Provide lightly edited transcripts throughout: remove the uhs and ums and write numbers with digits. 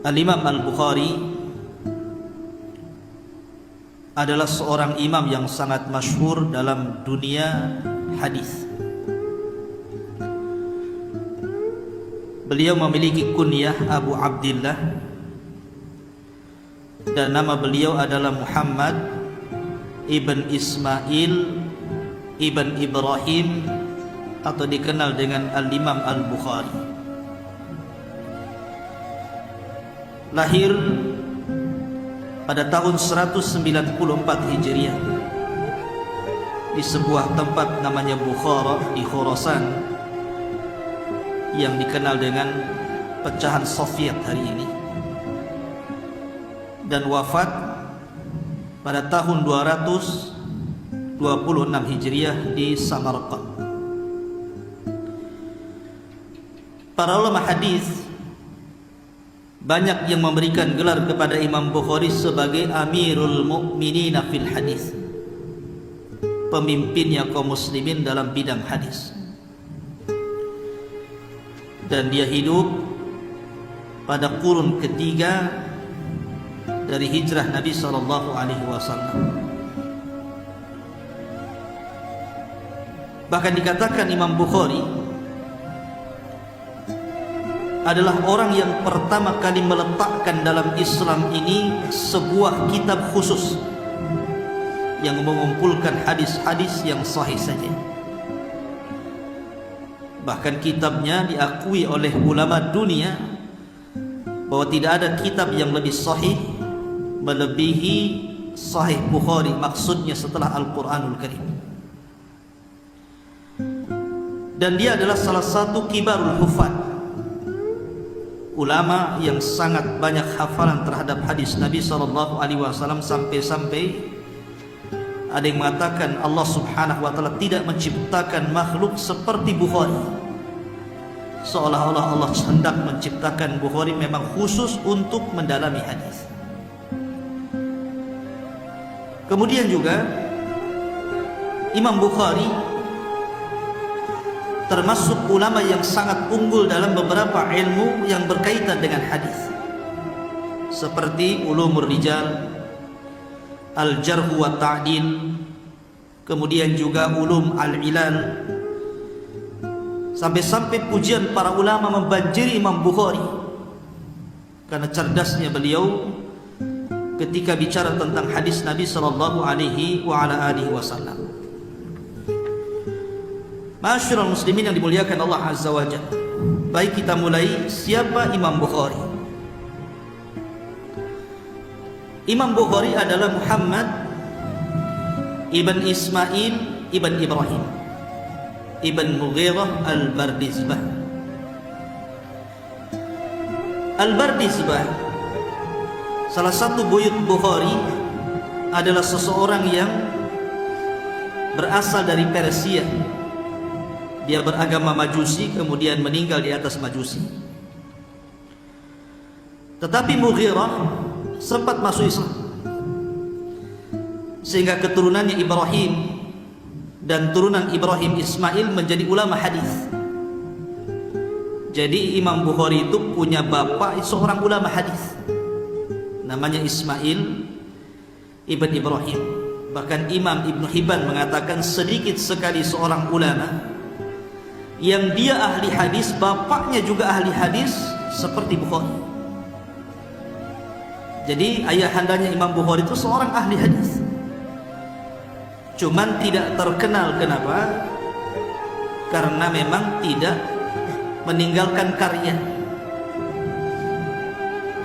Al-Imam Al-Bukhari adalah seorang imam yang sangat masyhur dalam dunia hadis. Beliau memiliki kunyah Abu Abdillah dan nama beliau adalah Muhammad ibn Ismail ibn Ibrahim atau dikenal dengan Al-Imam Al-Bukhari. Lahir pada tahun 194 Hijriah di sebuah tempat namanya Bukhara di Khurasan yang dikenal dengan pecahan Soviet hari ini, dan wafat pada tahun 226 Hijriah di Samarkand. Para ulama hadis banyak yang memberikan gelar kepada Imam Bukhari sebagai Amirul Mukminin fil Hadis, pemimpinnya kaum muslimin dalam bidang hadis. Dan dia hidup pada kurun ketiga dari hijrah Nabi SAW. Bahkan dikatakan Imam Bukhari adalah orang yang pertama kali meletakkan dalam Islam ini sebuah kitab khusus yang mengumpulkan hadis-hadis yang sahih saja. Bahkan kitabnya diakui oleh ulama dunia bahwa tidak ada kitab yang lebih sahih melebihi Sahih Bukhari, maksudnya setelah Al-Quranul Karim. Dan dia adalah salah satu kibarul hufad, ulama yang sangat banyak hafalan terhadap hadis Nabi SAW, sampai-sampai ada yang mengatakan Allah Subhanahu wa ta'ala tidak menciptakan makhluk seperti Bukhari, seolah-olah Allah hendak menciptakan Bukhari memang khusus untuk mendalami hadis. Kemudian juga Imam Bukhari termasuk ulama yang sangat unggul dalam beberapa ilmu yang berkaitan dengan hadis, seperti ulumur rijal, al-jarh wa ta'dil, kemudian juga ulum al-ilal. Sampai-sampai pujian para ulama membanjiri Imam Bukhari karena cerdasnya beliau ketika bicara tentang hadis Nabi sallallahu alaihi wasallam. Masyarul muslimin yang dimuliakan Allah Azza wa Jalla. Baik, kita mulai. Siapa Imam Bukhari? Imam Bukhari adalah Muhammad ibn Ismail ibn Ibrahim ibn Mughirah al-Bardizbah. Al-Bardizbah, salah satu buyut Bukhari, adalah seseorang yang berasal dari Persia. Dia beragama Majusi, kemudian meninggal di atas Majusi. Tetapi Mughirah sempat masuk Islam, sehingga keturunannya Ibrahim dan turunan Ibrahim Ismail menjadi ulama hadis. Jadi Imam Bukhari itu punya bapak seorang ulama hadis, namanya Ismail ibn Ibrahim. Bahkan Imam Ibn Hibban mengatakan sedikit sekali seorang ulama yang dia ahli hadis, bapaknya juga ahli hadis seperti Bukhari. Jadi ayahandanya Imam Bukhari itu seorang ahli hadis, cuman tidak terkenal. Kenapa? Karena memang tidak meninggalkan karya.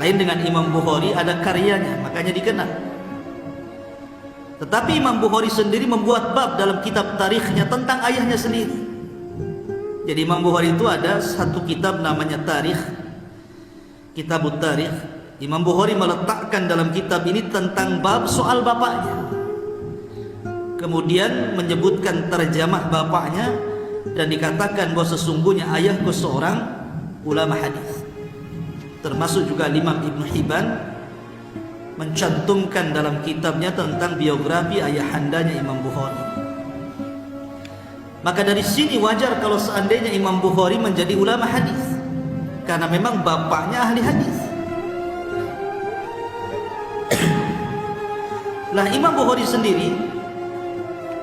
Lain dengan Imam Bukhari, ada karyanya, makanya dikenal. Tetapi Imam Bukhari sendiri membuat bab dalam kitab tarikhnya tentang ayahnya sendiri. Jadi Imam Bukhari itu ada satu kitab namanya Tarikh, Kitabut Tarikh. Imam Bukhari meletakkan dalam kitab ini tentang bab soal bapaknya, kemudian menyebutkan terjemah bapaknya, dan dikatakan bahwa sesungguhnya ayahku seorang ulama hadis. Termasuk juga Imam Ibn Hibban mencantumkan dalam kitabnya tentang biografi ayahandanya Imam Bukhari. Maka dari sini wajar kalau seandainya Imam Bukhari menjadi ulama hadis, karena memang bapaknya ahli hadis. Lah Imam Bukhari sendiri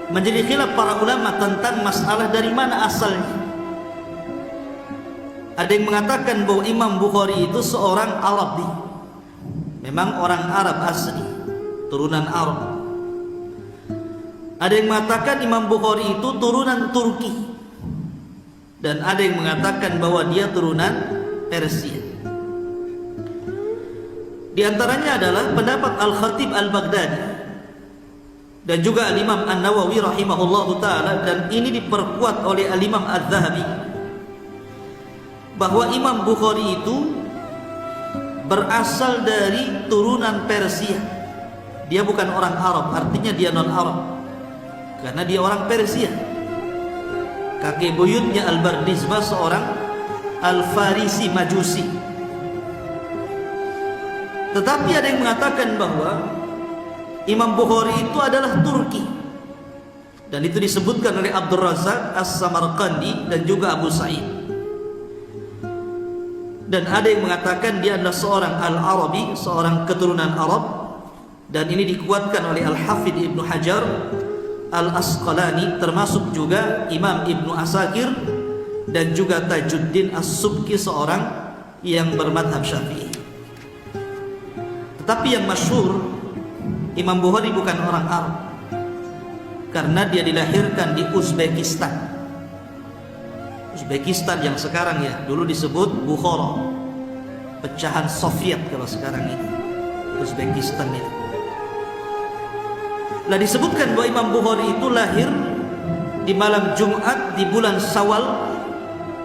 menjadi khilaf para ulama tentang masalah dari mana asalnya. Ada yang mengatakan bahwa Imam Bukhari itu seorang Arabi, memang orang Arab asli, turunan Arab. Ada yang mengatakan Imam Bukhari itu turunan Turki, dan ada yang mengatakan bahwa dia turunan Persia. Di antaranya adalah pendapat Al-Khatib Al-Baghdadi dan juga Al-Imam An-Nawawi rahimahullahu ta'ala, dan ini diperkuat oleh Al-Imam Az-Zahabi, bahwa Imam Bukhari itu berasal dari turunan Persia. Dia bukan orang Arab, artinya dia non-Arab, karena dia orang Persia. Kakek buyutnya Al-Bardizbah seorang Al-Farisi Majusi. Tetapi ada yang mengatakan bahwa Imam Bukhari itu adalah Turki, dan itu disebutkan oleh Abdul Razak As-Samarqandi dan juga Abu Sa'id. Dan ada yang mengatakan dia adalah seorang Al-Arabi, seorang keturunan Arab, dan ini dikuatkan oleh Al-Hafidh Ibnu Hajar Al-Asqalani, termasuk juga Imam Ibnu Asakir dan juga Tajuddin As-Subki, seorang yang bermadhab Syafi'i. Tetapi yang masyhur, Imam Bukhari bukan orang Arab, karena dia dilahirkan di Uzbekistan. Uzbekistan yang sekarang ya, dulu disebut Bukhara, pecahan Soviet kalau sekarang ini Uzbekistan itu. Lah disebutkan bahwa Imam Bukhari itu lahir di malam Jumat di bulan Syawal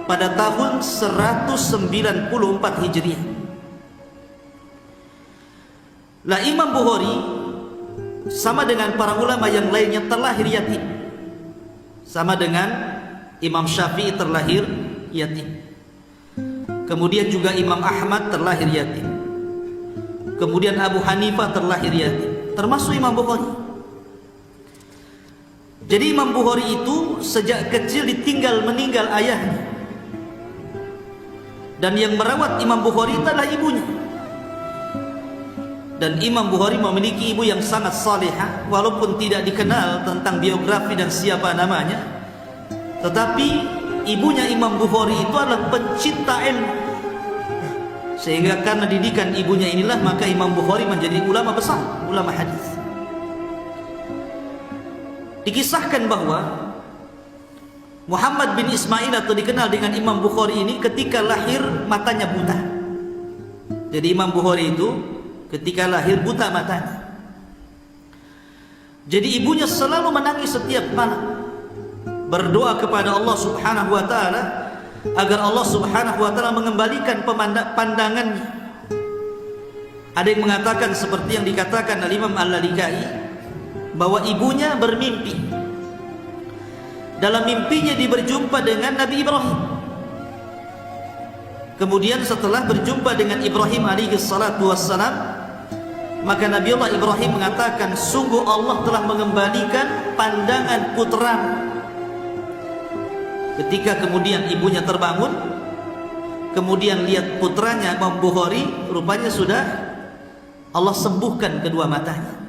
pada tahun 194 Hijriah. Lah Imam Bukhari sama dengan para ulama yang lainnya terlahir yatim, sama dengan Imam Syafi'i terlahir yatim, kemudian juga Imam Ahmad terlahir yatim, kemudian Abu Hanifah terlahir yatim, termasuk Imam Bukhari. Jadi Imam Bukhari itu sejak kecil ditinggal meninggal ayahnya, dan yang merawat Imam Bukhari adalah ibunya. Dan Imam Bukhari memiliki ibu yang sangat salihah, walaupun tidak dikenal tentang biografi dan siapa namanya, tetapi ibunya Imam Bukhari itu adalah pencinta ilmu, sehingga karena didikan ibunya inilah maka Imam Bukhari menjadi ulama besar, ulama hadis. Dikisahkan bahwa Muhammad bin Ismail atau dikenal dengan Imam Bukhari ini ketika lahir matanya buta. Jadi Imam Bukhari itu ketika lahir buta matanya. Jadi ibunya selalu menangis setiap malam, berdoa kepada Allah Subhanahu wa taala agar Allah Subhanahu wa taala mengembalikan pandangannya. Ada yang mengatakan seperti yang dikatakan oleh Imam Al-Lalikai, bahwa ibunya bermimpi. Dalam mimpinya dia berjumpa dengan Nabi Ibrahim. Kemudian setelah berjumpa dengan Ibrahim alaihi salatu wassalam, maka Nabi Allah Ibrahim mengatakan, sungguh Allah telah mengembalikan pandangan putra. Ketika kemudian ibunya terbangun, kemudian lihat putranya Imam Bukhari, rupanya sudah Allah sembuhkan kedua matanya.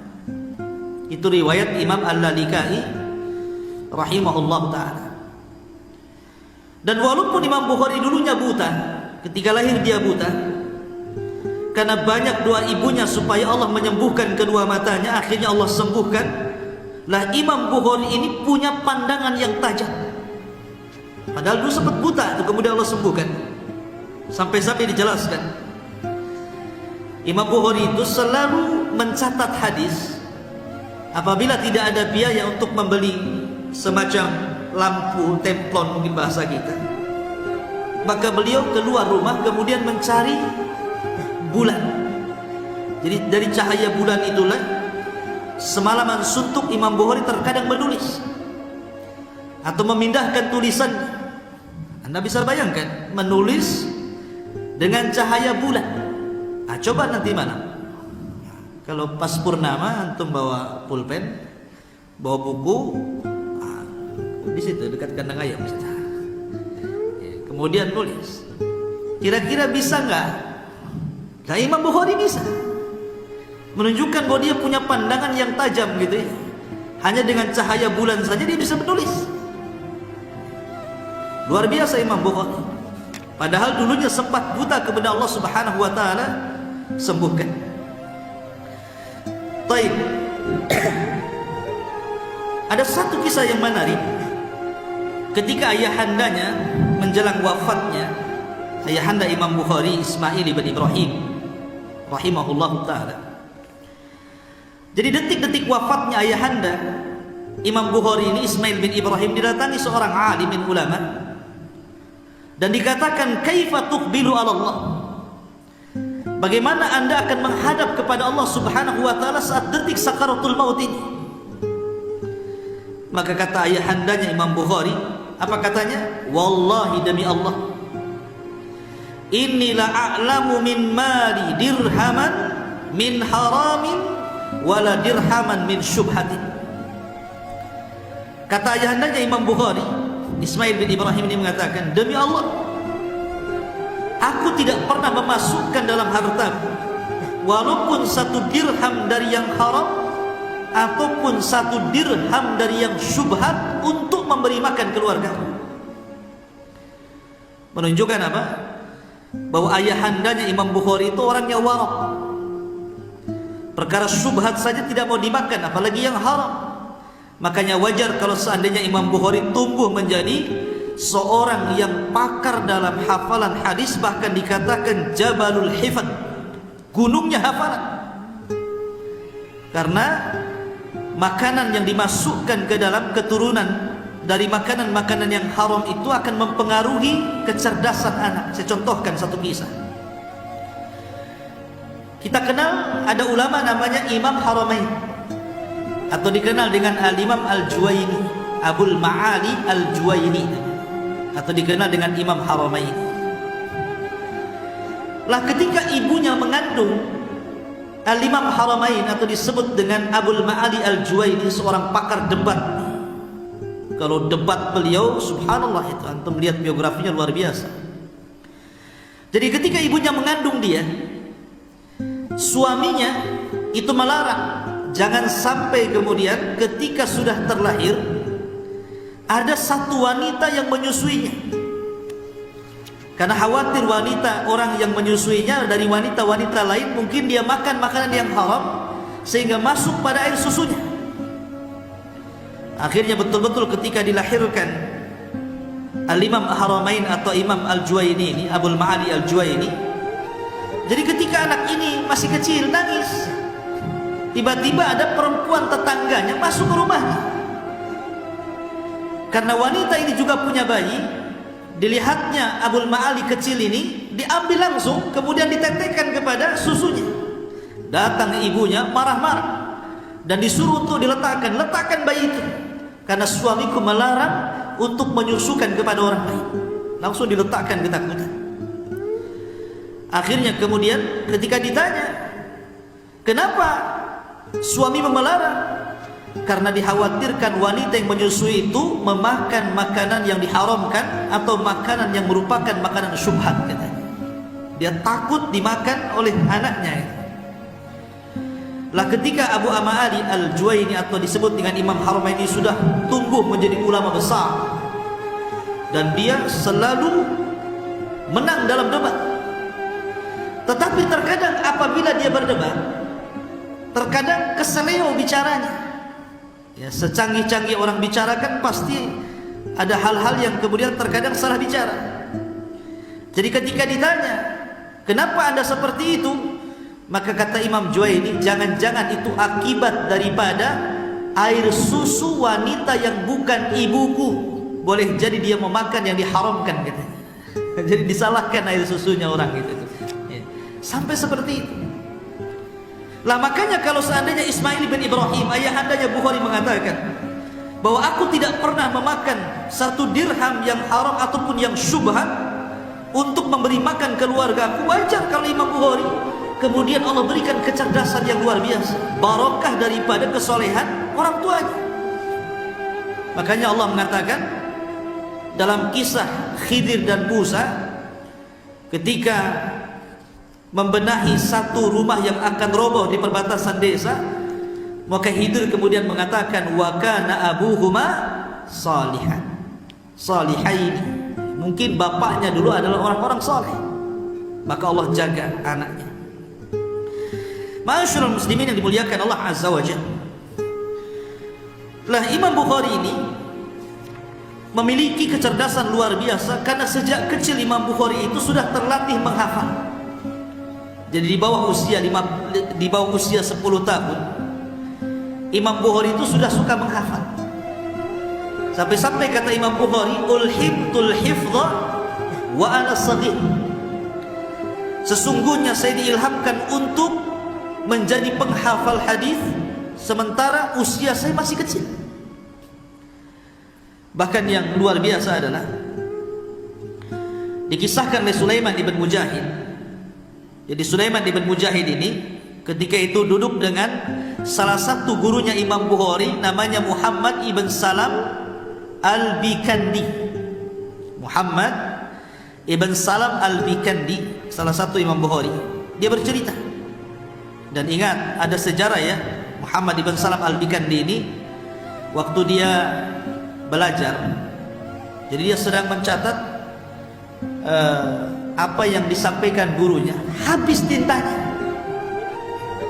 Itu riwayat Imam Al-Lalikai rahimahullah ta'ala. Dan walaupun Imam Bukhari dulunya buta, ketika lahir dia buta, karena banyak doa ibunya supaya Allah menyembuhkan kedua matanya, akhirnya Allah sembuhkan. Lah Imam Bukhari ini punya pandangan yang tajam, padahal dulu sempat buta, itu kemudian Allah sembuhkan. Sampai-sampai dijelaskan, Imam Bukhari itu selalu mencatat hadis. Apabila tidak ada biaya untuk membeli semacam lampu templon mungkin bahasa kita, maka beliau keluar rumah kemudian mencari bulan. Jadi dari cahaya bulan itulah semalaman suntuk Imam Bukhari terkadang menulis atau memindahkan tulisan. Anda bisa bayangkan menulis dengan cahaya bulan. Nah, coba nanti malam kalau pas purnama antum bawa pulpen, bawa buku, di situ dekat kandang ayam, kemudian nulis. Kira-kira bisa nggak? Nah, Imam Bukhari bisa. menunjukkan bahwa dia punya pandangan yang tajam gitu ya. Hanya dengan cahaya bulan saja dia bisa menulis. Luar biasa Imam Bukhari. Padahal dulunya sempat buta kepada Allah Subhanahu wa taala, sembuhkan. Baik. Ada satu kisah yang menarik. Ketika ayahandanya menjelang wafatnya, ayahanda Imam Bukhari Ismail ibn Ibrahim rahimahullahu taala. Jadi detik-detik wafatnya ayahanda Imam Bukhari ini, Ismail bin Ibrahim, didatangi seorang alim bin ulama dan dikatakan, kaifa tuqbilu ala Allah? Bagaimana Anda akan menghadap kepada Allah Subhanahu wa taala saat detik sakaratul maut ini? Maka kata ayahandanya Imam Bukhari, apa katanya? Wallahi demi Allah, inni la a'lamu min mali dirhaman min haramin wala dirhaman min syubhatin. Kata ayahandanya Imam Bukhari, Ismail bin Ibrahim ini mengatakan, demi Allah, aku tidak pernah memasukkan dalam hartaku walaupun satu dirham dari yang haram ataupun satu dirham dari yang syubhat untuk memberi makan keluargaku. Menunjukkan apa? Bahwa ayahandanya Imam Bukhari itu orangnya warok. Perkara syubhat saja tidak mau dimakan, apalagi yang haram. Makanya wajar kalau seandainya Imam Bukhari tumbuh menjadi seorang yang pakar dalam hafalan hadis, bahkan dikatakan Jabalul Hifad, gunungnya hafalan. Karena makanan yang dimasukkan ke dalam keturunan dari makanan-makanan yang haram itu akan mempengaruhi kecerdasan anak. Saya contohkan satu kisah. Kita kenal ada ulama namanya Imam Haramain, atau dikenal dengan Al-Imam Al-Juwaini, Abul Ma'ali Al-Juwaini, atau dikenal dengan Imam Haramain. Lah ketika ibunya mengandung Al-Imam Haramain, atau disebut dengan Abul Ma'ali Al-Juwaini, seorang pakar debat. Kalau debat beliau, subhanallah, itu antum lihat biografinya luar biasa. Jadi ketika ibunya mengandung dia, suaminya itu melarang jangan sampai kemudian ketika sudah terlahir ada satu wanita yang menyusuinya, karena khawatir wanita orang yang menyusuinya dari wanita-wanita lain mungkin dia makan makanan yang haram sehingga masuk pada air susunya. Akhirnya betul-betul ketika dilahirkan Al-Imam Haramain atau Imam Al-Juwaini ini, Abul Ma'ali Al-Juwaini, jadi ketika anak ini masih kecil nangis, tiba-tiba ada perempuan tetangganya masuk ke rumahnya. Karena wanita ini juga punya bayi, dilihatnya Abul Ma'ali kecil ini, diambil langsung kemudian ditetekkan kepada susunya. Datang ibunya marah-marah dan disuruh untuk letakkan bayi itu, karena suamiku melarang untuk menyusukan kepada orang lain. Langsung diletakkan, ketakutan. Akhirnya kemudian ketika ditanya, kenapa suami melarang? Karena dikhawatirkan wanita yang menyusui itu memakan makanan yang diharamkan atau makanan yang merupakan makanan syubhat, katanya. Dia takut dimakan oleh anaknya. Lah ketika Abu Ma'ali Al-Juwaini atau disebut dengan Imam Haramain ini sudah tumbuh menjadi ulama besar, dan dia selalu menang dalam debat. Tetapi terkadang apabila dia berdebat, terkadang keseleo bicaranya. Ya, secanggih-canggih orang bicara kan pasti ada hal-hal yang kemudian terkadang salah bicara. Jadi ketika ditanya, kenapa Anda seperti itu? Maka kata Imam Juwaini, jangan-jangan itu akibat daripada air susu wanita yang bukan ibuku. Boleh jadi dia memakan yang diharamkan, katanya. Jadi disalahkan air susunya orang itu. Ya. Sampai seperti itu. Lah makanya kalau seandainya Ismail bin Ibrahim, ayahandanya Bukhari, mengatakan bahwa aku tidak pernah memakan satu dirham yang haram ataupun yang syubhat untuk memberi makan keluarga aku, wajar kalau Imam Bukhari kemudian Allah berikan kecerdasan yang luar biasa, barokah daripada kesolehan orang tuanya. Makanya Allah mengatakan dalam kisah Khidir dan Musa, ketika membenahi satu rumah yang akan roboh di perbatasan desa. Maka Khidir kemudian mengatakan, wa kana abuhuma salihan, salihaini. Mungkin bapaknya dulu adalah orang-orang saleh, maka Allah jaga anaknya. Ma'asyiral muslimin yang dimuliakan Allah Azza wa Jalla. Lah Imam Bukhari ini memiliki kecerdasan luar biasa, karena sejak kecil Imam Bukhari itu sudah terlatih menghafal. Jadi di bawah usia 10 tahun Imam Bukhari itu sudah suka menghafal. Sampai-sampai kata Imam Bukhari, ulhibtul hifdha wa ana shaghir. Sesungguhnya saya diilhamkan untuk menjadi penghafal hadis sementara usia saya masih kecil. Bahkan yang luar biasa adalah dikisahkan oleh Sulaiman ibn Mujahid. Jadi Sulaiman ibn Mujahid ini ketika itu duduk dengan salah satu gurunya Imam Bukhari, namanya Muhammad ibn Salam Al-Bikandi. Muhammad ibn Salam Al-Bikandi, salah satu Imam Bukhari. Dia bercerita, dan ingat ada sejarah ya, Muhammad ibn Salam Al-Bikandi ini waktu dia belajar, jadi dia sedang mencatat apa yang disampaikan gurunya, habis tintanya.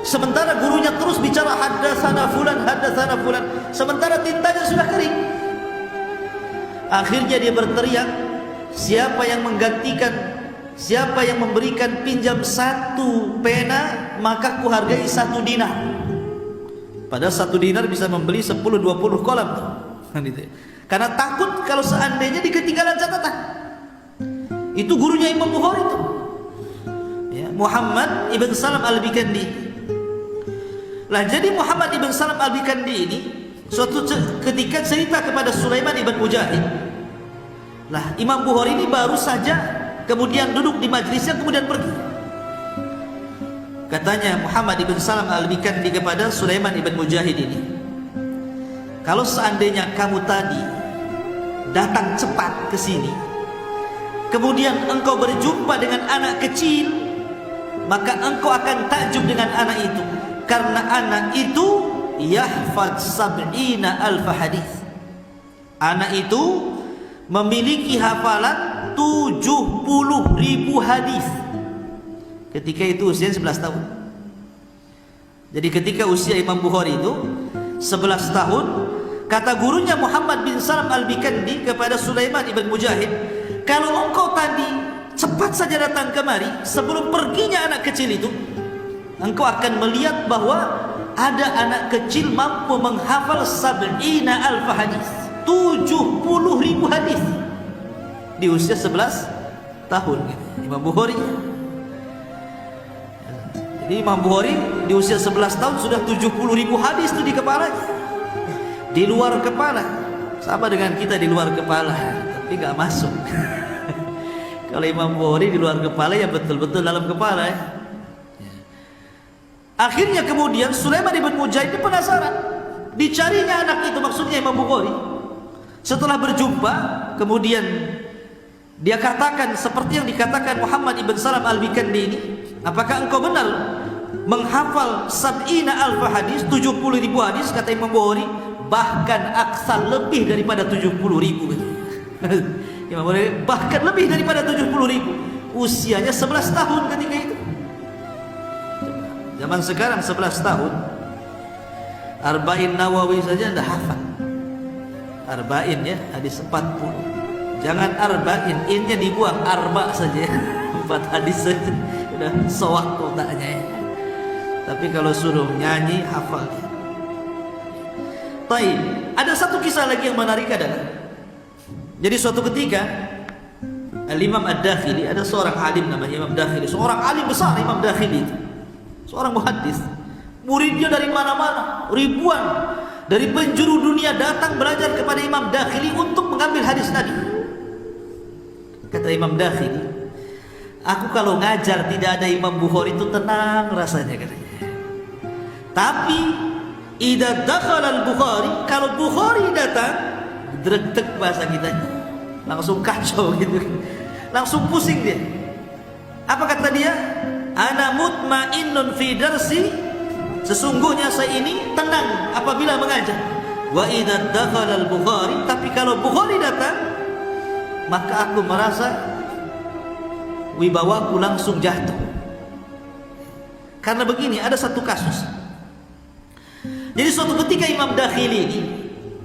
Sementara gurunya terus bicara haddatsana fulan, sementara tintanya sudah kering. Akhirnya dia berteriak, siapa yang menggantikan, siapa yang memberikan pinjam 1 pena, maka kuhargai 1 dinar. Padahal 1 dinar bisa membeli 10-20 kolam. Karena takut kalau seandainya ketinggalan catatan. Itu gurunya Imam Bukhari itu ya, Muhammad ibn Salam Al-Bikandi. Lah jadi Muhammad ibn Salam Al-Bikandi ini suatu ketika cerita kepada Sulaiman ibn Mujahid. Lah Imam Bukhari ini baru saja kemudian duduk di majlisnya kemudian pergi. Katanya Muhammad ibn Salam Al-Bikandi kepada Sulaiman ibn Mujahid ini, kalau seandainya kamu tadi datang cepat ke sini, kemudian engkau berjumpa dengan anak kecil, maka engkau akan takjub dengan anak itu, karena anak itu yahfad 70.000 hadis. Anak itu memiliki hafalan 70.000 hadis. Ketika itu usia 11 tahun. Jadi ketika usia Imam Bukhari itu 11 tahun, kata gurunya Muhammad bin Salam Al-Bikandi kepada Sulaiman ibn Mujahid, kalau engkau tadi cepat saja datang kemari sebelum perginya anak kecil itu, engkau akan melihat bahwa ada anak kecil mampu menghafal 70.000 hadis, 70.000 hadis di usia 11 tahun. Imam Bukhari. Jadi Imam Bukhari di usia 11 tahun sudah 70.000 hadis itu di kepalanya, di luar kepala. Sama dengan kita di luar kepala, tapi gak masuk. Kalau Imam Bukhari di luar kepala ya betul-betul dalam kepala ya. Akhirnya kemudian Sulaiman ibn Mujahid penasaran, dicarinya anak itu, maksudnya Imam Bukhari. Setelah berjumpa, kemudian dia katakan seperti yang dikatakan Muhammad ibn Salam Al-Bikandi ini, apakah engkau benar menghafal 70.000 hadis, 70.000 hadis? Kata Imam Bukhari, bahkan aksal, lebih daripada 70.000. Imam Bukhari bahkan lebih daripada 70.000. Usianya 11 tahun ketika itu. Zaman sekarang 11 tahun Arba'in Nawawi saja dah hafal. Arba'in ya, hadis 40. Jangan arba'in, innya dibuang, arba saja. 4 hadis saja udah sewak kotaknya ya. Tapi kalau suruh nyanyi hafal dia. Baik, ada satu kisah lagi yang menarik adalah, jadi suatu ketika Al-Imam Ad-Dakhili, ada seorang alim namanya Imam Dakhili, seorang alim besar Imam Dakhili itu, seorang muhaddis. Muridnya dari mana-mana, ribuan dari penjuru dunia datang belajar kepada Imam Dakhili untuk mengambil hadis Nabi. Kata Imam Dakhili, aku kalau ngajar tidak ada Imam Bukhari itu tenang rasanya katanya. Tapi idza dakhala al-Bukhari, kalau Bukhari datang, dreg-deg bahasa kita, langsung kacau gitu, langsung pusing dia. Apa kata dia? ana mutmainnun fi darsi, sesungguhnya saya ini tenang apabila mengajar. Wa idza dakhala al-Bukhari, tapi kalau Bukhari datang, maka aku merasa wibawaku langsung jatuh. Karena begini, ada satu kasus. Jadi suatu ketika Imam Dakhili ini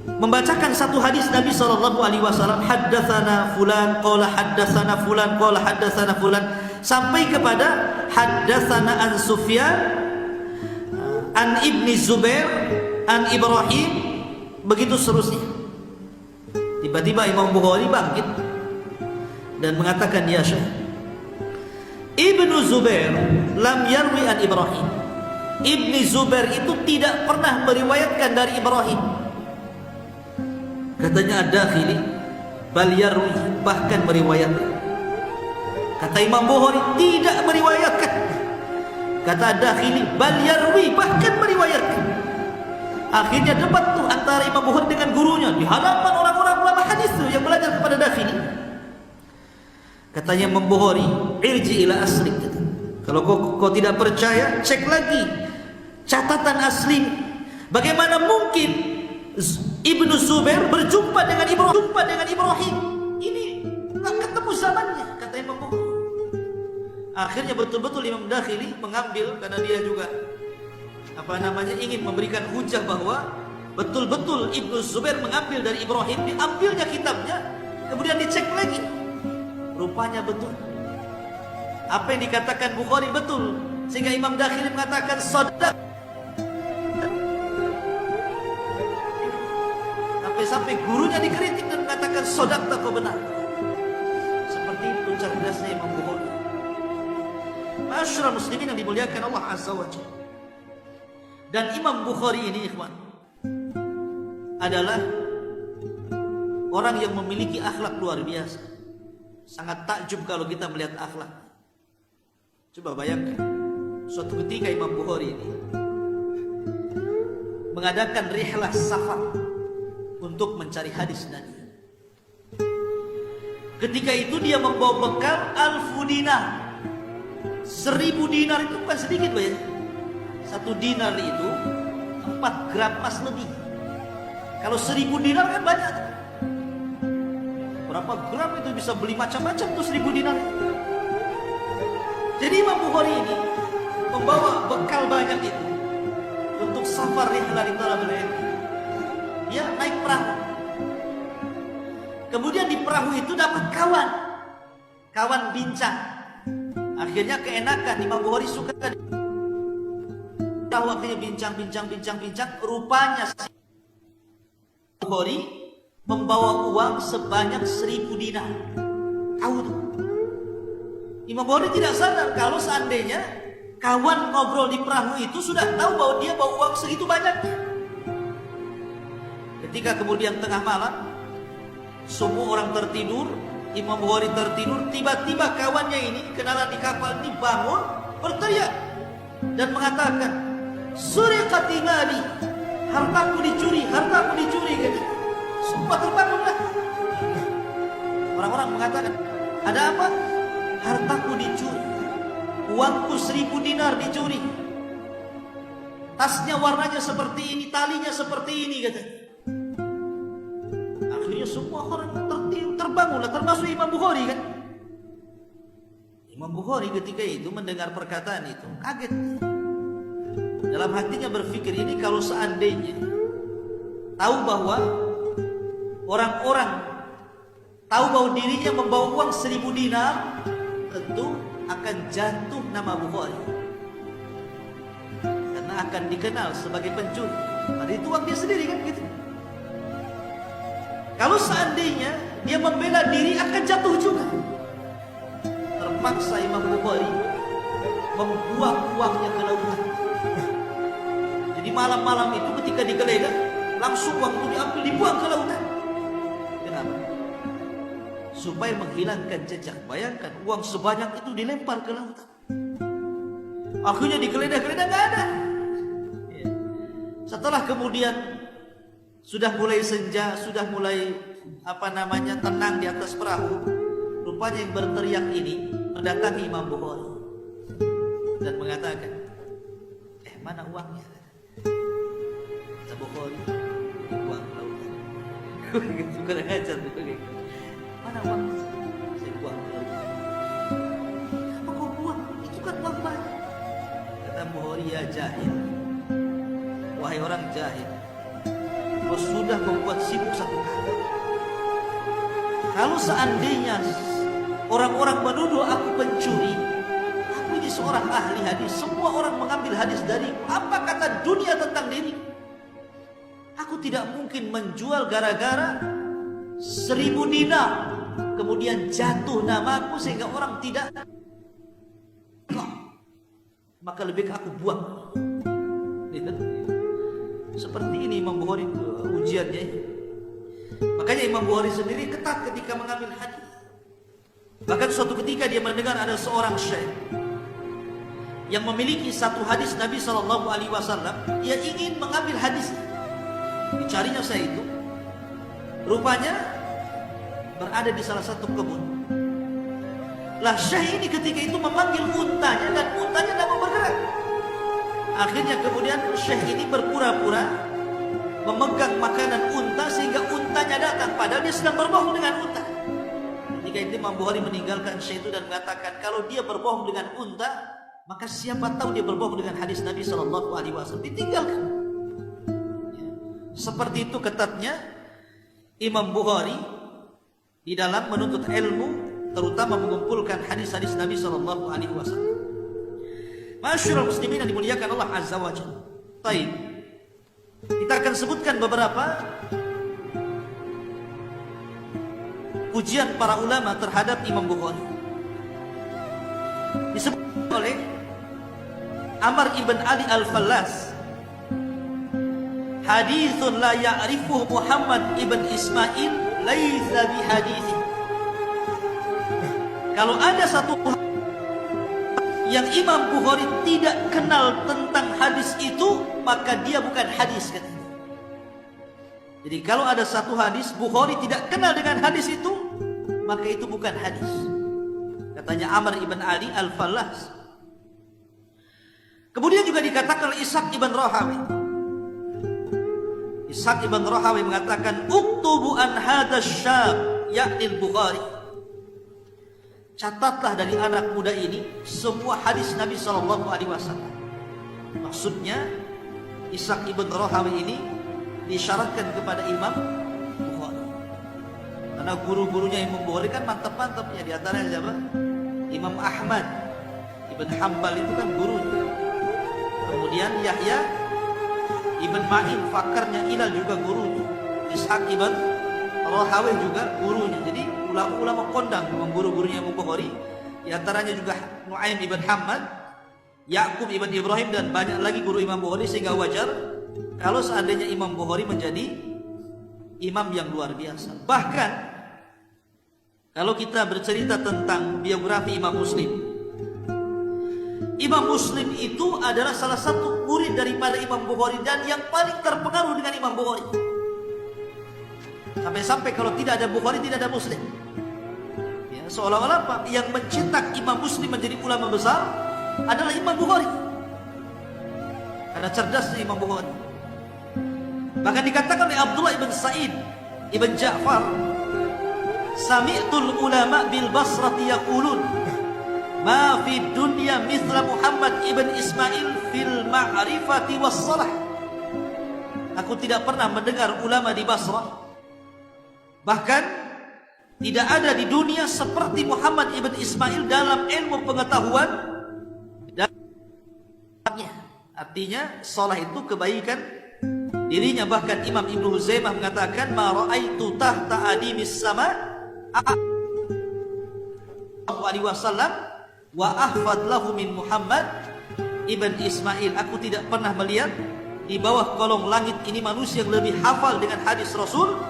membacakan satu hadis Nabi SAW, haddatsana fulan qala haddatsana fulan qala haddatsana fulan, sampai kepada haddatsana an Sufyan an Ibni Zubair an Ibrahim, begitu seterusnya. Tiba-tiba Imam Bukhari bangkit dan mengatakan, ya Syekh, Ibnu Zubair lam yarwi an Ibrahim. Ibni Zubair itu tidak pernah meriwayatkan dari Ibrahim. Katanya Ad-Dakhili, bal yarwi, bahkan meriwayatkan. Kata Imam Bukhari, tidak meriwayatkan. Kata Ad-Dakhili, bal yarwi, bahkan meriwayatkan. Akhirnya debat tuh antara Imam Bukhari dengan gurunya di hadapan orang-orang ulama hadis tuh yang belajar kepada Dakhili. Katanya Imam Bukhari, irji ila asli. Kalau kau tidak percaya, cek lagi catatan asli. Bagaimana mungkin Ibnu Zubair berjumpa dengan Ibrahim? Ini tak ketemu zamannya, kata Imam Bukhari. Akhirnya betul-betul Imam Dakhili mengambil, karena dia juga ingin memberikan hujah bahwa betul-betul Ibnu Zubair mengambil dari Ibrahim. Diambilnya kitabnya, kemudian dicek lagi, rupanya betul. Apa yang dikatakan Bukhari betul, sehingga Imam Dakhili mengatakan shadaq. Sampai gurunya dikritik dan mengatakan shadaq, tak kau benar. Seperti itu cerdasnya Imam Bukhari. Masyarakat muslimin yang dimuliakan Allah Azza wa Jalla. Dan Imam Bukhari ini, ikhwan, adalah orang yang memiliki akhlak luar biasa. Sangat takjub kalau kita melihat akhlak. Coba bayangkan, suatu ketika Imam Bukhari ini mengadakan rihlah safar untuk mencari hadis Nabi. Ketika itu dia membawa bekal 1000 dinar. 1000 dinar itu bukan sedikit, Pak ya. 1 dinar itu 4 gram emas lebih. Kalau 1000 dinar kan banyak. Berapa gram itu bisa beli macam-macam tuh 1000 dinar. Jadi Imam Bukhari ini membawa bekal banyak itu untuk safar rihlah di talabul ilm. Dia naik perahu. Kemudian di perahu itu dapat kawan bincang. Akhirnya keenakan, Imam Bukhari suka. Tahu akhirnya bincang. Rupanya Bukhari membawa uang sebanyak 1000 dinar. Tahu tuh. Imam Bukhari tidak sadar kalau seandainya kawan ngobrol di perahu itu sudah tahu bahwa dia bawa uang segitu banyaknya. Ketika kemudian tengah malam, semua orang tertidur, Imam Bukhari tertidur, tiba-tiba kawannya ini, kenalan di kapal ini, bangun, berteriak dan mengatakan, suriqati mali, hartaku dicuri, gitu. Semua terbangunlah. Orang-orang mengatakan, ada apa? Hartaku dicuri, uangku 1000 dinar dicuri, tasnya warnanya seperti ini, talinya seperti ini, katanya. Akhirnya semua orang terbangunlah, termasuk Imam Bukhari kan. Imam Bukhari ketika itu mendengar perkataan itu kaget. Dalam hatinya berpikir, ini kalau seandainya tahu bahwa orang-orang tahu bahwa dirinya membawa uang 1000 dinar, tentu akan jatuh nama Bukhari, karena akan dikenal sebagai pencuri. Padahal itu uang dia sendiri kan gitu. Kalau seandainya dia membela diri, akan jatuh juga. Terpaksa Imam Bukhari membuang uangnya ke lautan. Jadi malam-malam itu ketika digeledah, langsung uang itu dibuang ke lautan. Kenapa? Supaya menghilangkan jejak. Bayangkan, uang sebanyak itu dilempar ke lautan. Akhirnya digeledah-geledah, nggak ada. Setelah kemudian sudah mulai senja, sudah mulai tenang di atas perahu, rupanya yang berteriak ini mendatangi Imam Bukhari. dan mengatakan, mana uangnya? Kata Bukhari, uang lautan. Kurang ajar. Mana uangnya? Saya buang ke lautan. Apa kau buang? Itu kan uang banyak. Kata Bukhari, ya jahil. Wahai orang jahil, kau sudah membuat sibuk satu kali. Kalau seandainya orang-orang menuduh aku pencuri, aku ini seorang ahli hadis, semua orang mengambil hadis dariku, apa kata dunia tentang diri? Aku tidak mungkin menjual gara-gara 1000 dinar, kemudian jatuh namaku sehingga orang tidak, maka lebih aku buang. Seperti ini Imam Bukhari ujiannya. Makanya Imam Bukhari sendiri ketat ketika mengambil hadis. Bahkan suatu ketika dia mendengar ada seorang syekh yang memiliki satu hadis Nabi SAW, dia ingin mengambil hadis. Dicarinya saya itu, rupanya berada di salah satu kebun. Lah syekh ini ketika itu memanggil untanya dan untanya tidak mau bergerak. Akhirnya kemudian syekh ini berpura-pura memegang makanan unta sehingga untanya datang, padahal dia sedang berbohong dengan unta. Ketika itu Imam Bukhari meninggalkan syekh itu dan mengatakan, kalau dia berbohong dengan unta, maka siapa tahu dia berbohong dengan hadis Nabi SAW. Ditinggalkan. Seperti itu ketatnya Imam Bukhari di dalam menuntut ilmu, terutama mengumpulkan hadis-hadis Nabi SAW. Masyarul muslimin yang dimuliakan Allah Azza wa Jalla. Baik, kita akan sebutkan beberapa pujian para ulama terhadap Imam Bukhari. Disebut oleh Amr ibn Ali al-Fallas, hadithun la ya'rifuhu Muhammad ibn Ismail laisa bihadithin. Kalau ada satu yang Imam Bukhari tidak kenal tentang hadis itu, maka dia bukan hadis, katanya. Jadi kalau ada satu hadis Bukhari tidak kenal dengan hadis itu, maka itu bukan hadis, katanya Amr ibn Ali al-Fallas. Kemudian juga dikatakan oleh Ishaq ibn Rahawi. Ishaq ibn Rahawi mengatakan, uktubu an hadha syab yakni al-Bukhari. Catatlah dari anak muda ini semua hadis Nabi SAW. Maksudnya Ishaq ibn Rahawi ini disyaratkan kepada Imam Bukhari, karena guru-gurunya Imam Bukhari kan mantap-mantapnya. Di antaranya siapa? Imam Ahmad ibn Hanbal itu kan gurunya. Kemudian Yahya ibn Ma'in, fakarnya Ilal, juga gurunya. Ishaq ibn Rahawi juga gurunya. Jadi ulama-ulama kondang guru-gurunya Imam Bukhari. Di antaranya juga Nu'aim ibn Hamad, Ya'qub ibn Ibrahim, dan banyak lagi guru Imam Bukhari. Sehingga wajar kalau seandainya Imam Bukhari menjadi imam yang luar biasa. Bahkan kalau kita bercerita tentang biografi Imam Muslim, Imam Muslim itu adalah salah satu murid daripada Imam Bukhari dan yang paling terpengaruh dengan Imam Bukhari. Sampai-sampai kalau tidak ada Bukhari, tidak ada Muslim. Ya, seolah-olah apa? Yang mencetak Imam Muslim menjadi ulama besar adalah Imam Bukhari, karena cerdasnya Imam Bukhari. Bahkan dikatakan oleh Abdullah ibn Sa'id ibn Ja'far, sami'tul ulama bil Basrati yaqulun ma fi dunya mithla Muhammad ibn Ismail fil ma'rifati was salah. Aku tidak pernah mendengar ulama di Basrah, bahkan tidak ada di dunia seperti Muhammad ibn Ismail dalam ilmu pengetahuan. Artinya salah itu kebaikan dirinya. Bahkan Imam Ibnu Huzaimah mengatakan, ma ra'aitu tahta adimis sama alaihi wasallam wa ahfad lahu min Muhammad ibn Ismail. Aku tidak pernah melihat di bawah kolong langit ini manusia yang lebih hafal dengan hadis Rasul,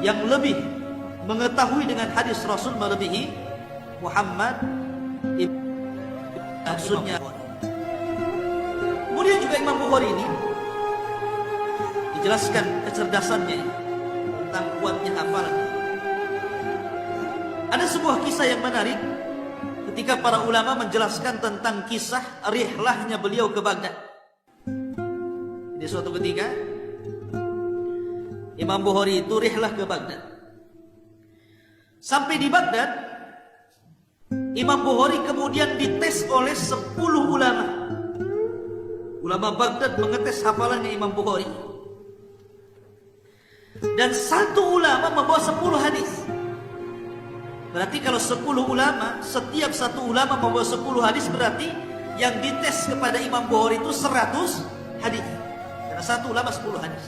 yang lebih mengetahui dengan hadis Rasul melebihi Muhammad ibn Maksudnya. Kemudian juga Imam Bukhari ini dijelaskan kecerdasannya tentang kuatnya hafalan. Ada sebuah kisah yang menarik ketika para ulama menjelaskan tentang kisah rihlahnya beliau ke Baghdad. Di suatu ketika Imam Bukhari itu rihlah ke Baghdad. Sampai di Baghdad, Imam Bukhari kemudian dites oleh 10 ulama. Ulama Baghdad mengetes hafalannya Imam Bukhari. Dan satu ulama membawa 10 hadis. Berarti kalau 10 ulama, setiap satu ulama membawa 10 hadis, berarti yang dites kepada Imam Bukhari itu 100 hadis. Karena satu ulama 10 hadis.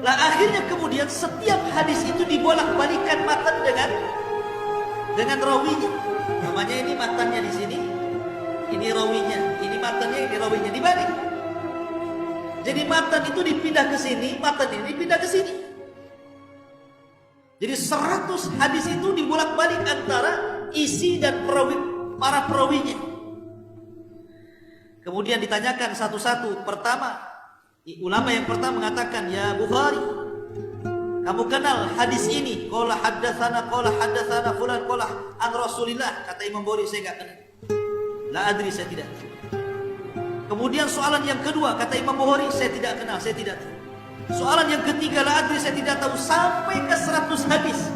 Lah akhirnya kemudian setiap hadis itu dibolak-balikan matan dengan rawinya. Namanya ini matannya di sini, ini rawinya, ini matannya, ini rawinya, dibalik. Jadi matan itu dipindah ke sini, matan ini dipindah ke sini. Jadi 100 hadis itu dibolak-balik antara isi dan perawi, para perawinya. Kemudian ditanyakan satu-satu. Pertama, ulama yang pertama mengatakan, "Ya Bukhari, kamu kenal hadis ini? Qala haddatsana fulan qala an Rasulillah." Kata Imam Bukhari, "Saya enggak kenal." La adri, saya tidak. Kemudian soalan yang kedua, kata Imam Bukhari, "Saya tidak kenal, saya tidak tahu." Soalan yang ketiga, la adri, saya tidak tahu, sampai ke 100 hadis.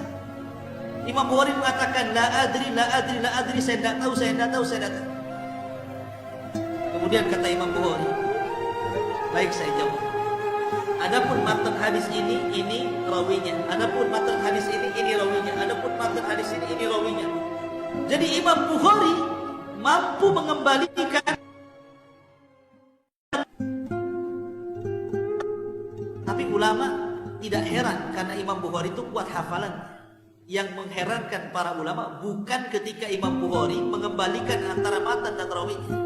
Imam Bukhari mengatakan, la adri, saya tidak tahu, saya tidak tahu, saya tidak tahu. Kemudian kata Imam Bukhari, "Baik, saya jawab. Adapun matan hadis ini rawinya. Adapun matan hadis ini rawinya. Adapun matan hadis ini rawinya." Jadi Imam Bukhari mampu mengembalikan. Tapi ulama tidak heran karena Imam Bukhari itu kuat hafalan. Yang mengherankan para ulama bukan ketika Imam Bukhari mengembalikan antara matan dan rawinya,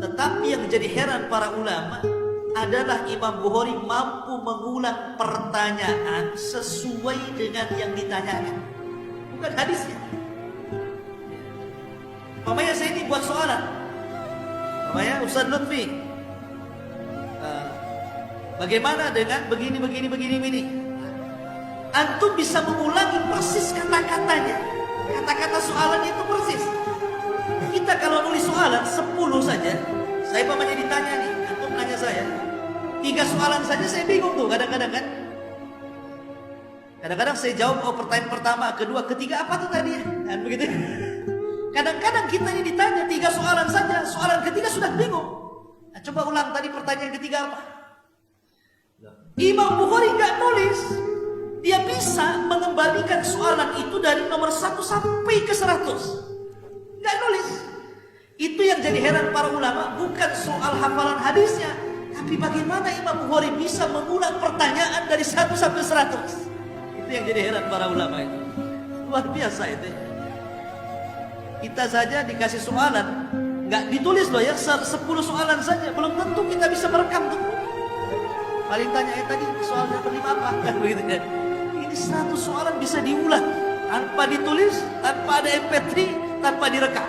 tetapi yang jadi heran para ulama adalah Imam Bukhari mampu mengulang pertanyaan sesuai dengan yang ditanyakan, bukan hadisnya. Mamanya saya ini buat soalan, mamanya Ustaz Lutfi, bagaimana dengan begini. Antum bisa mengulangi persis kata-katanya, kata-kata soalannya itu persis. Kita kalau nulis soalan 10 saja, saya mamanya ditanya nih, antum nanya saya 3 soalan saja saya bingung tuh kadang-kadang kan. Kadang-kadang saya jawab, oh pertanyaan pertama, kedua, ketiga apa tuh tadi ya? Kan begitu. Kadang-kadang kita ini ditanya 3 soalan saja, soalan ketiga sudah bingung. Nah, coba ulang tadi pertanyaan ketiga apa? Imam Bukhari nggak nulis, dia bisa mengembalikan soalan itu dari nomor 1 sampai ke 100. Nggak nulis. Itu yang jadi heran para ulama, bukan soal hafalan hadisnya, tapi bagaimana Imam Bukhari bisa mengulang pertanyaan dari 1 sampai 100. Itu yang jadi heran para ulama itu. Luar biasa itu. Kita saja dikasih soalan, nggak ditulis loh ya, 10 soalan saja, belum tentu kita bisa merekam tuh. Paling tanya tadi soal yang kelima apa? Kan begitu kan. Ini 100 soalan bisa diulang tanpa ditulis, tanpa ada MP3, tanpa direkam.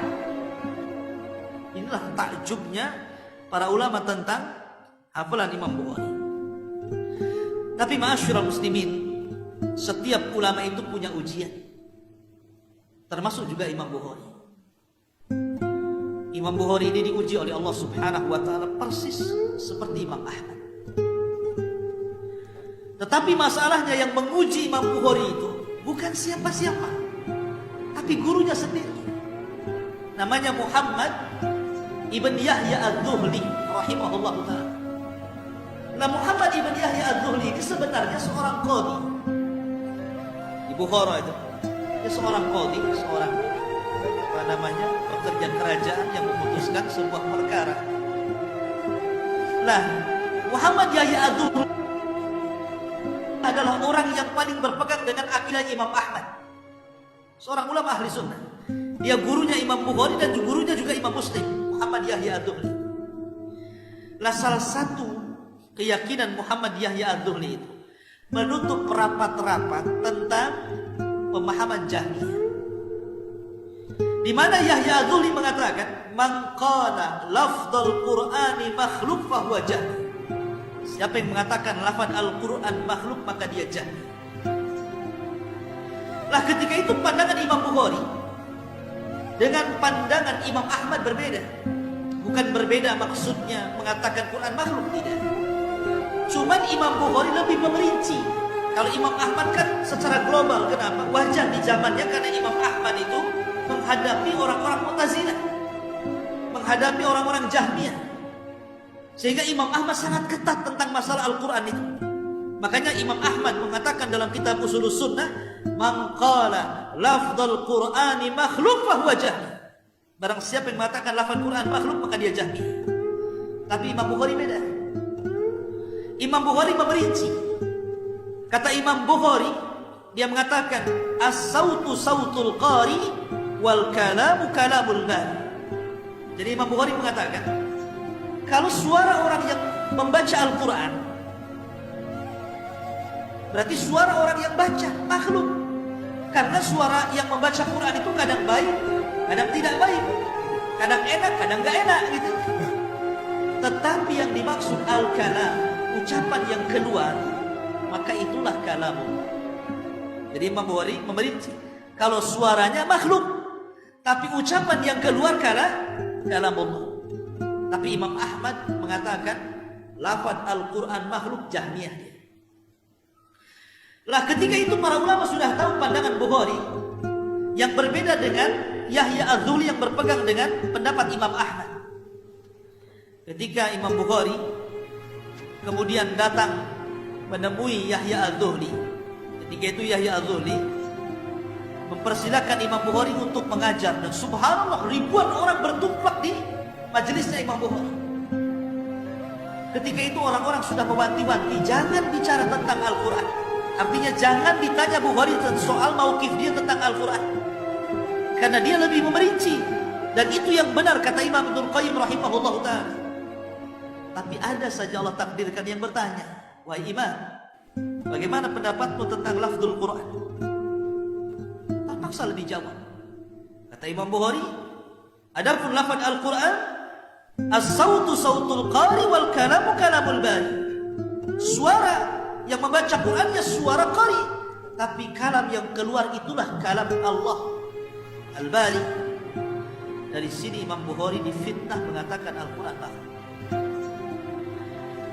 Inilah takjubnya para ulama tentang hafalan Imam Bukhari. Tapi ma'asyiral muslimin, setiap ulama itu punya ujian. Termasuk juga Imam Bukhari. Imam Bukhari ini diuji oleh Allah Subhanahu wa taala persis seperti Imam Ahmad. Tetapi masalahnya yang menguji Imam Bukhari itu bukan siapa-siapa, tapi gurunya sendiri. Namanya Muhammad ibn Yahya Az-Zuhli rahimahullah ta'ala. Nah, Muhammad ibn Yahya Az-Zuhli ini sebenarnya seorang qadhi di Bukhara itu. Dia seorang qadhi, seorang pekerja kerajaan yang memutuskan sebuah perkara. Nah, Muhammad Yahya Az-Zuhli adalah orang yang paling berpegang dengan akidah Imam Ahmad, seorang ulama ahli sunnah. Dia gurunya Imam Bukhari dan gurunya juga Imam Muslim, Muhammad Yahya Az-Zuhli. Nah, salah satu keyakinan Muhammad Yahya Az-Zuhli itu menutup rapat-rapat tentang pemahaman Jahmiyah, di mana Yahya Az-Zuhli mengatakan, "Man qala lafdzul Qur'ani makhluk fahuwa Jahmi." Siapa yang mengatakan lafaz Al-Quran makhluk, maka dia Jahmi. Lah ketika itu pandangan Imam Bukhari, Dengan pandangan Imam Ahmad berbeda. Bukan berbeda maksudnya mengatakan Quran makhluk, tidak. Cuman Imam Bukhari lebih memerinci. Kalau Imam Ahmad kan secara global, kenapa? Wajar di zamannya karena Imam Ahmad itu menghadapi orang-orang Mu'tazilah, menghadapi orang-orang Jahmiyah. Sehingga Imam Ahmad sangat ketat tentang masalah Al-Quran itu. Makanya Imam Ahmad mengatakan dalam kitab Ushulus Sunnah, "Man qala lafdzul Qur'ani makhluk fahuwa jahmi." Barang siapa yang mengatakan lafaz Quran makhluk, maka dia Jahmi. Tapi Imam Bukhari beda. Imam Bukhari memerinci. Kata Imam Bukhari, dia mengatakan as-sautu sautul qari wal kalamu kalamul bari. Jadi Imam Bukhari mengatakan, kalau suara orang yang membaca Al-Quran, berarti suara orang yang baca makhluk. Karena suara yang membaca Quran itu kadang baik, kadang tidak baik, kadang enak, kadang gak enak gitu. Tetapi yang dimaksud al-kalam, ucapan yang keluar, maka itulah kalamu. Jadi Imam Bukhari memerinci, kalau suaranya makhluk, tapi ucapan yang keluar kalamullah. Tapi Imam Ahmad mengatakan lafaz Al-Quran makhluk, Jahmiyah. Lah ketika itu para ulama sudah tahu pandangan Bukhari yang berbeda dengan Yahya Az-Zuhli yang berpegang dengan pendapat Imam Ahmad. Ketika Imam Bukhari kemudian datang menemui Yahya Az-Zuhli, ketika itu Yahya Az-Zuhli mempersilakan Imam Bukhari untuk mengajar, dan subhanallah ribuan orang bertumplak di majelisnya Imam Bukhari. Ketika itu orang-orang sudah mewanti-wanti, jangan bicara tentang Al-Quran. Artinya jangan ditanya Bukhari soal mauqif dia tentang Al-Quran, karena dia lebih memerinci. Dan itu yang benar kata Imam Ibnu Qayyim rahimahullah ta'ala. Tapi ada saja Allah takdirkan yang bertanya, wahai Imam, bagaimana pendapatmu tentang lafzul Quran? Terpaksa dijawab. Kata Imam Bukhari, adapun lafaz Al-Quran, as-sautu sautul qari wal kalamu kalamul bari. Suara yang membaca Qurannya suara qari, tapi kalam yang keluar itulah kalam Allah Al-Bari. Dari sini Imam Bukhari difitnah mengatakan Al-Quran makhluk.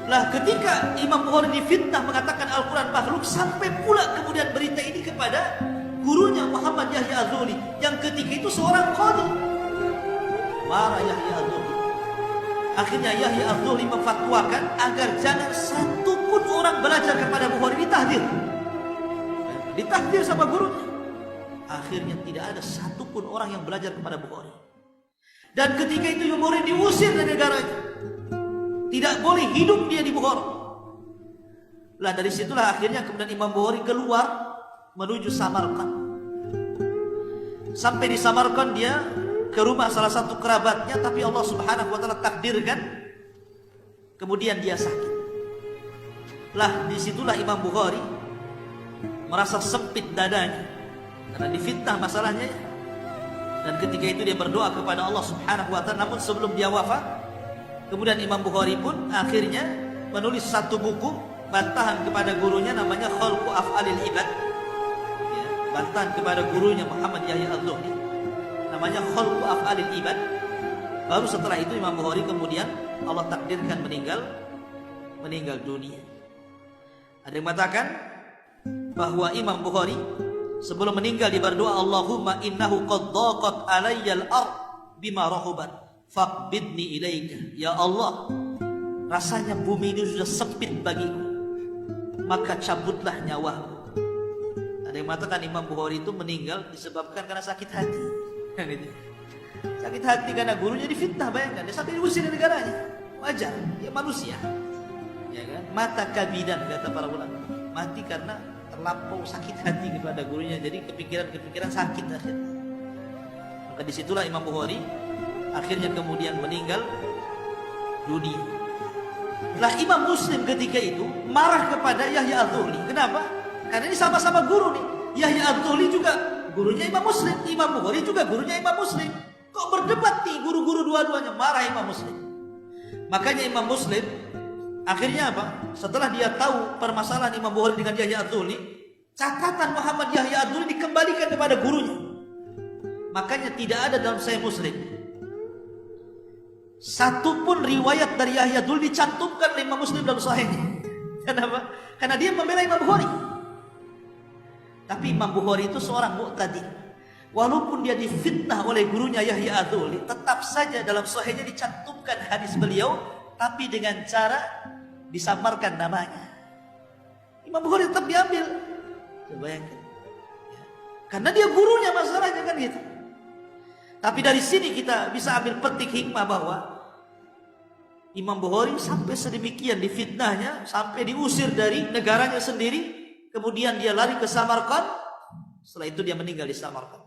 Lah ketika Imam Bukhari difitnah mengatakan Al-Quran makhluk, sampai pula kemudian berita ini kepada gurunya Muhammad Yahya Az-Zuhli, yang ketika itu seorang qadhi. Marah Yahya Az-Zuhli. Akhirnya Yahya Az-Zuhli memfatwakan agar jangan satupun orang belajar kepada Bukhari, ditahdir sama gurunya. Akhirnya tidak ada satupun orang yang belajar kepada Bukhari. Dan ketika itu Imam Bukhari diusir dari negaranya, tidak boleh hidup dia di Bukhari. Lah dari situlah akhirnya kemudian Imam Bukhari keluar menuju Samarkand. Sampai di Samarkand dia ke rumah salah satu kerabatnya, tapi Allah Subhanahu wa taala takdirkan kemudian dia sakit. Lah disitulah Imam Bukhari merasa sempit dadanya karena difitnah masalahnya. Dan ketika itu dia berdoa kepada Allah Subhanahu wa taala. Namun sebelum dia wafat, kemudian Imam Bukhari pun akhirnya menulis satu buku bantahan kepada gurunya, namanya Khalqu Af'alil Ibad. Ya, bantahan kepada gurunya Muhammad Yahya Az-Zuhli, namanya Khalqu Af'alil Ibad. Baru setelah itu Imam Bukhari kemudian Allah takdirkan meninggal dunia. Ada yang mengatakan bahwa Imam Bukhari sebelum meninggal dia berdoa, Allahumma innahu qad dhaqat alayya al-ard bima rahubat faqbidni ilaika. Ya Allah, rasanya bumi ini sudah sempit bagiku, maka cabutlah nyawaku. Ada yang mengatakan Imam Bukhari itu meninggal disebabkan karena sakit hati. Sakit hati karena gurunya difitnah, bayangkan dia sampai diusir dari negaranya. Wajar, dia manusia, ya kan? Mata kabidan kata para ulama, mati karena terlampau sakit hati kepada gurunya, jadi kepikiran sakit akhirnya. Maka disitulah Imam Bukhari akhirnya kemudian meninggal dunia. Lah Imam Muslim ketika itu marah kepada Yahya Az-Zuhli. Kenapa? Karena ini sama-sama guru nih. Yahya Az-Zuhli juga gurunya Imam Muslim, Imam Bukhari juga gurunya Imam Muslim. Kok berdebat nih guru-guru dua-duanya? Marah Imam Muslim. Makanya Imam Muslim akhirnya apa? Setelah dia tahu permasalahan Imam Bukhari dengan Yahya Az-Zuhli, catatan Muhammad Yahya Az-Zuhli dikembalikan kepada gurunya. Makanya tidak ada dalam Sahih Muslim satupun riwayat dari Yahya dulu dicantumkan oleh Imam Muslim dalam Sahihnya. Kenapa? Karena dia membela Imam Bukhari. Tapi Imam Bukhari itu seorang mu'tadi. Walaupun dia difitnah oleh gurunya Yahya Adzuli, tetap saja dalam Sahihnya dicantumkan hadis beliau, tapi dengan cara disamarkan namanya. Imam Bukhari tetap diambil. Coba bayangkan. Karena dia gurunya, masalahnya kan gitu. Tapi dari sini kita bisa ambil petik hikmah bahwa Imam Bukhari sampai sedemikian difitnahnya, sampai diusir dari negaranya sendiri, kemudian dia lari ke Samarkand, setelah itu dia meninggal di Samarkand.